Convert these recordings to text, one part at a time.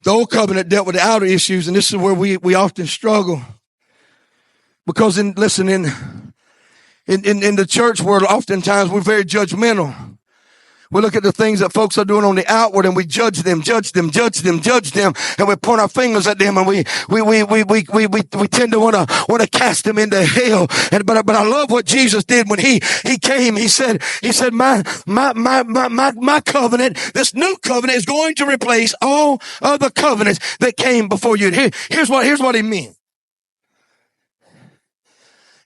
The old covenant dealt with the outer issues, and this is where we often struggle. Because in the church world, oftentimes we're very judgmental. We look at the things that folks are doing on the outward and we judge them, and we point our fingers at them, and we tend to want to cast them into hell. But I love what Jesus did when he came. He said, my covenant, this new covenant is going to replace all other covenants that came before you. Here's what he meant.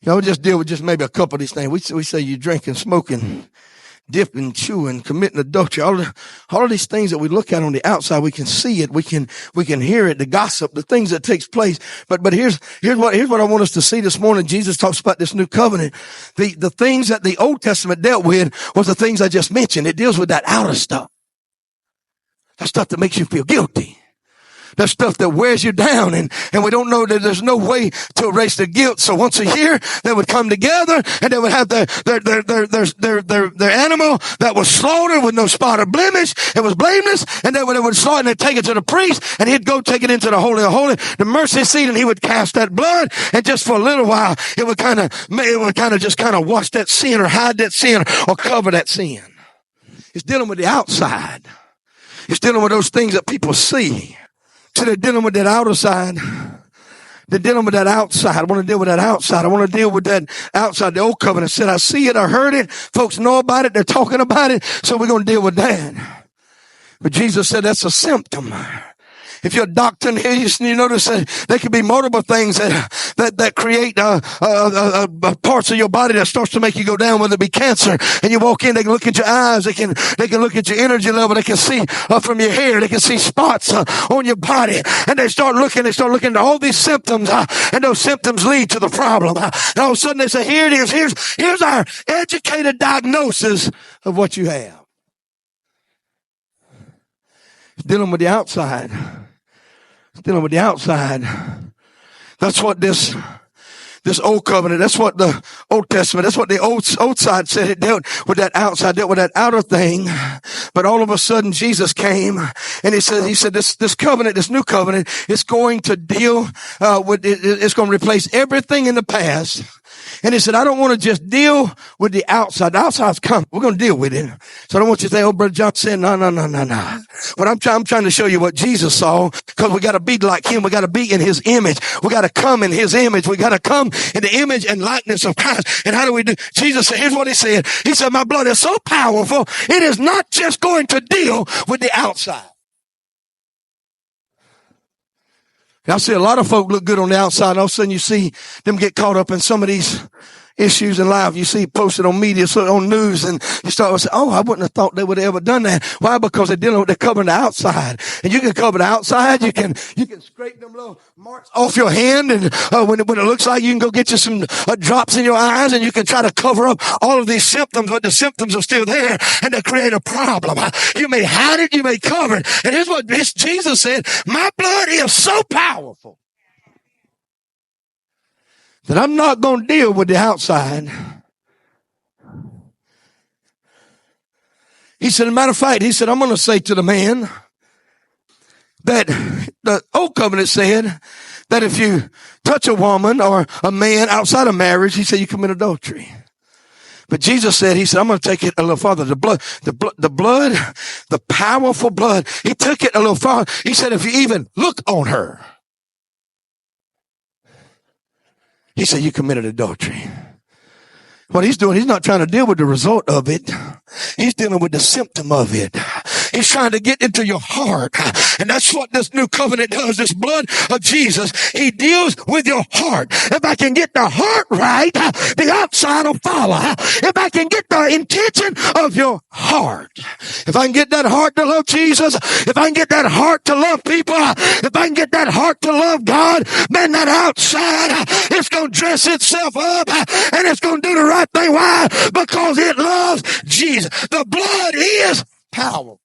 We'll just deal with just maybe a couple of these things. We say you drinking, smoking, dipping, chewing, committing adultery, all of these things that we look at on the outside, we can see it, we can hear it, the gossip, the things that takes place. But here's what I want us to see this morning. Jesus talks about this new covenant. The things that the Old Testament dealt with was the things I just mentioned. It deals with that outer stuff. That stuff that makes you feel guilty. That stuff that wears you down, and we don't know that there's no way to erase the guilt. So once a year, they would come together and they would have their animal that was slaughtered with no spot or blemish. It was blameless, and they would slaughter and they'd take it to the priest, and he'd go take it into the Holy of Holies, the mercy seat, and he would cast that blood, and just for a little while, it would kind of wash that sin or hide that sin or cover that sin. It's dealing with the outside. It's dealing with those things that people see. So they're dealing with that outer side. They're dealing with that outside. I want to deal with that outside. I want to deal with that outside. The old covenant said, I see it, I heard it. Folks know about it. They're talking about it. So we're going to deal with that. But Jesus said that's a symptom. If you're a doctor here, you notice that there could be multiple things that create parts of your body that starts to make you go down, whether it be cancer. And you walk in, they can look at your eyes, they can look at your energy level, they can see from your hair, they can see spots on your body, and they start looking at all these symptoms, and those symptoms lead to the problem. And all of a sudden they say, here it is, here's our educated diagnosis of what you have. It's dealing with the outside. Dealing with the outside. That's what this old covenant, that's what the Old Testament, that's what the old side said. It dealt with that outside, dealt with that outer thing. But all of a sudden Jesus came and he said this covenant, this new covenant, is going to deal it's going to replace everything in the past. And he said, I don't want to just deal with the outside. The outside's coming. We're going to deal with it. So I don't want you to say, oh, Brother John said, no. But I'm trying to show you what Jesus saw, because we got to be like him. We got to be in his image. We got to come in his image. We got to come in the image and likeness of Christ. And how do we do? Jesus said, here's what he said. He said, my blood is so powerful, it is not just going to deal with the outside. I see a lot of folk look good on the outside, and all of a sudden you see them get caught up in some of these issues in life. You see posted on media, so on news, and you start to say, oh, I wouldn't have thought they would have ever done that. Why? Because they're covering the outside. And you can cover the outside. You can scrape them little marks off your hand, and when it looks like, you can go get you some drops in your eyes, and you can try to cover up all of these symptoms, but the symptoms are still there, and they create a problem. You may hide it, you may cover it. And here's what Jesus said, my blood is so powerful that I'm not going to deal with the outside. He said, as a matter of fact, he said, I'm going to say to the man that the old covenant said that if you touch a woman or a man outside of marriage, he said, you commit adultery. But Jesus said, he said, I'm going to take it a little farther. The blood, the powerful blood. He took it a little farther. He said, if you even look on her, he said, you committed adultery. What he's doing, he's not trying to deal with the result of it. He's dealing with the symptom of it. He's trying to get into your heart. And that's what this new covenant does. This blood of Jesus, he deals with your heart. If I can get the heart right, the outside will follow. If I can get the intention of your heart, if I can get that heart to love Jesus, if I can get that heart to love people, if I can get that heart to love God, man, that outside, it's going to dress itself up and it's going to do the right thing. Why? Because it loves Jesus. The blood is powerful.